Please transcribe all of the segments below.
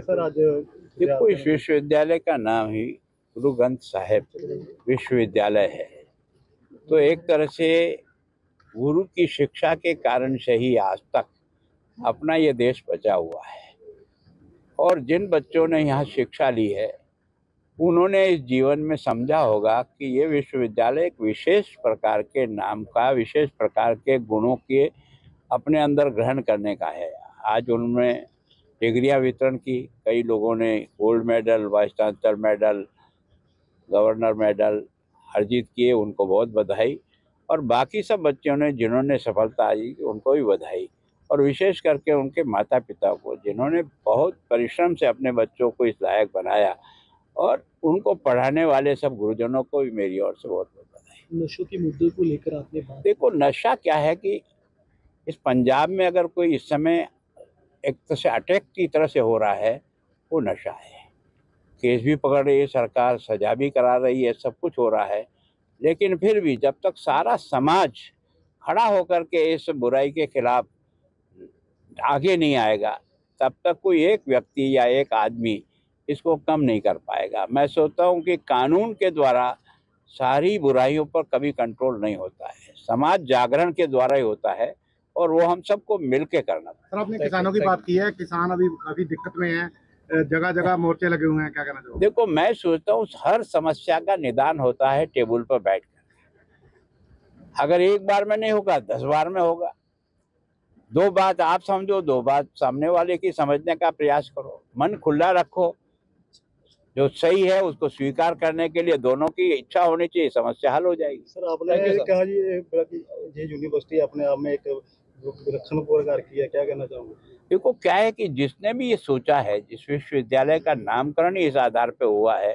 Sir आज देखो, इस विश्वविद्यालय का नाम ही गुरु ग्रंथ साहिब विश्वविद्यालय है। तो एक तरह से गुरु की शिक्षा के कारण से ही आज तक अपना ये देश बचा हुआ है। और जिन बच्चों ने यहाँ शिक्षा ली है उन्होंने इस जीवन में समझा होगा कि ये विश्वविद्यालय एक विशेष प्रकार के नाम का, विशेष प्रकार के गुणों के अपने अंदर ग्रहण करने का है। आज उन्होंने डिग्रियां वितरण की, कई लोगों ने gold medal, vice chancellor medal, governor medal अर्जित किए, उनको बहुत बधाई। और बाकी सब बच्चों ने जिन्होंने सफलता आई उनको भी बधाई। और विशेष करके उनके माता पिता को, जिन्होंने बहुत परिश्रम से अपने बच्चों को इस लायक बनाया, और उनको पढ़ाने वाले सब गुरुजनों को भी मेरी ओर से बहुत बहुत बधाई। नशों के मुद्दों को लेकर आपने बात, देखो, नशा क्या है कि इस पंजाब में अगर कोई इस समय एक तरह से अटैक की तरह से हो रहा है, वो नशा है। केस भी पकड़ रही है सरकार, सजा भी करा रही है, सब कुछ हो रहा है। लेकिन फिर भी जब तक सारा समाज खड़ा होकर के इस बुराई के खिलाफ आगे नहीं आएगा, तब तक कोई एक व्यक्ति या एक आदमी इसको कम नहीं कर पाएगा। मैं सोचता हूँ कि कानून के द्वारा सारी बुराइयों पर कभी कंट्रोल नहीं होता है, समाज जागरण के द्वारा ही होता है, और वो हम सबको मिलके करना। सर, आपने किसानों की बात की है, किसान अभी काफी दिक्कत में हैं, जगह जगह मोर्चे लगे हुए हैं, क्या कहना चाहोगे? देखो, मैं सोचता हूँ हर समस्या का निदान होता है टेबल पर बैठकर। अगर एक बार में नहीं होगा, 10 बार में होगा। दो बात आप समझो, दो बात सामने वाले की समझने का प्रयास करो, मन खुला रखो। जो सही है उसको स्वीकार करने के लिए दोनों की इच्छा होनी चाहिए, समस्या हल हो जाएगी। सर आपने कहा जी ये यूनिवर्सिटी अपने आप में एक विलक्षण प्रकार की है, क्या कहना चाहूँगा? देखो, क्या है कि जिसने भी ये सोचा है, जिस विश्वविद्यालय का नामकरण ही इस आधार पे हुआ है,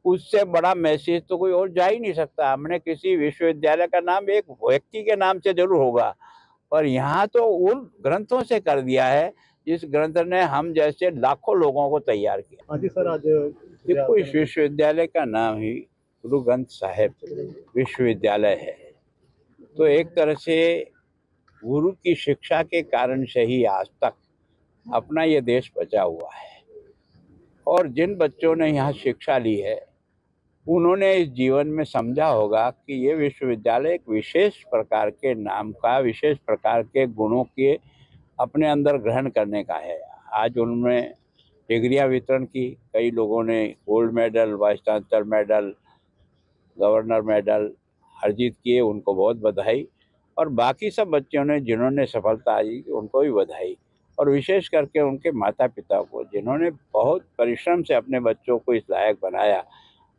उससे बड़ा मैसेज तो कोई और जा ही नहीं सकता। हमने किसी विश्वविद्यालय का नाम एक व्यक्ति के नाम से जरूर होगा, पर यहाँ तो उन ग्रंथों से कर दिया है जिस ग्रंथ ने हम जैसे लाखों लोगों को तैयार किया। हाँ जी सर, आज देखो, इस विश्वविद्यालय का नाम ही गुरु ग्रंथ साहिब विश्वविद्यालय है। तो एक तरह से गुरु की शिक्षा के कारण से ही आज तक अपना ये देश बचा हुआ है। और जिन बच्चों ने यहाँ शिक्षा ली है उन्होंने इस जीवन में समझा होगा कि ये विश्वविद्यालय एक विशेष प्रकार के नाम का, विशेष प्रकार के गुणों के अपने अंदर ग्रहण करने का है। आज उन्होंने डिग्रियां वितरण की, कई लोगों ने gold medal, vice chancellor medal, governor medal अर्जित किए, उनको बहुत बधाई। और बाकी सब बच्चों ने जिन्होंने सफलता आई उनको भी बधाई। और विशेष करके उनके माता पिता को, जिन्होंने बहुत परिश्रम से अपने बच्चों को इस लायक बनाया,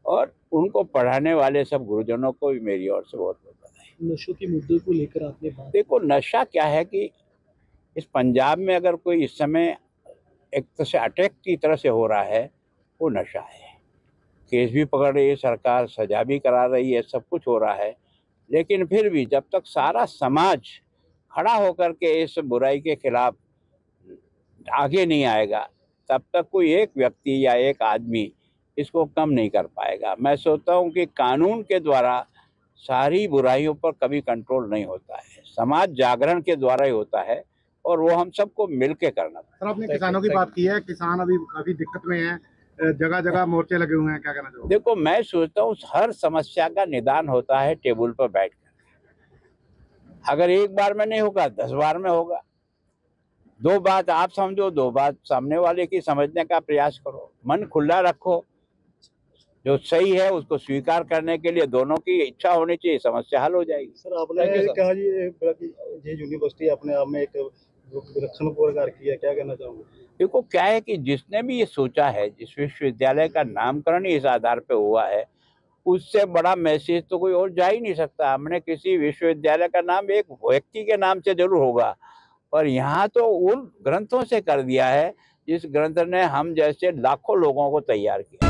और उनको पढ़ाने वाले सब गुरुजनों को भी मेरी ओर से बहुत बहुत बधाई। नशों के मुद्दों को लेकर आपने बात, देखो, नशा क्या है कि इस पंजाब में अगर कोई इस समय एक तरह से अटैक की तरह से हो रहा है, वो नशा है। केस भी पकड़ रही है सरकार, सजा भी करा रही है, सब कुछ हो रहा है। लेकिन फिर भी जब तक सारा समाज खड़ा होकर के इस बुराई के खिलाफ आगे नहीं आएगा, तब तक कोई एक व्यक्ति या एक आदमी इसको कम नहीं कर पाएगा। मैं सोचता हूँ कि कानून के द्वारा सारी बुराइयों पर कभी कंट्रोल नहीं होता है, समाज जागरण के द्वारा ही होता है, और वो हम सबको मिलके करना। सर, आपने किसानों की बात की है, किसान अभी काफी दिक्कत में हैं, जगह जगह मोर्चे लगे हुए हैं, क्या कहना चाहोगे? देखो, मैं सोचता हूँ हर समस्या का निदान होता है टेबल पर बैठकर। अगर एक बार में नहीं होगा, 10 बार में होगा। दो बात आप समझो, दो बात सामने वाले की समझने का प्रयास करो, मन खुला रखो। जो सही है उसको स्वीकार करने के लिए दोनों की इच्छा होनी चाहिए, समस्या हल हो जाएगी। सर आपने कहा जी ये यूनिवर्सिटी अपने आप में एक विलक्षण प्रकार की है, क्या कहना चाहूँगा? देखो, क्या है कि जिसने भी ये सोचा है, जिस विश्वविद्यालय का नामकरण ही इस आधार पे हुआ है, उससे बड़ा मैसेज तो कोई और जा ही नहीं सकता। हमने किसी विश्वविद्यालय का नाम एक व्यक्ति के नाम से जरूर होगा, पर यहाँ तो उन ग्रंथों से कर दिया है जिस ग्रंथ ने हम जैसे लाखों लोगों को तैयार किया।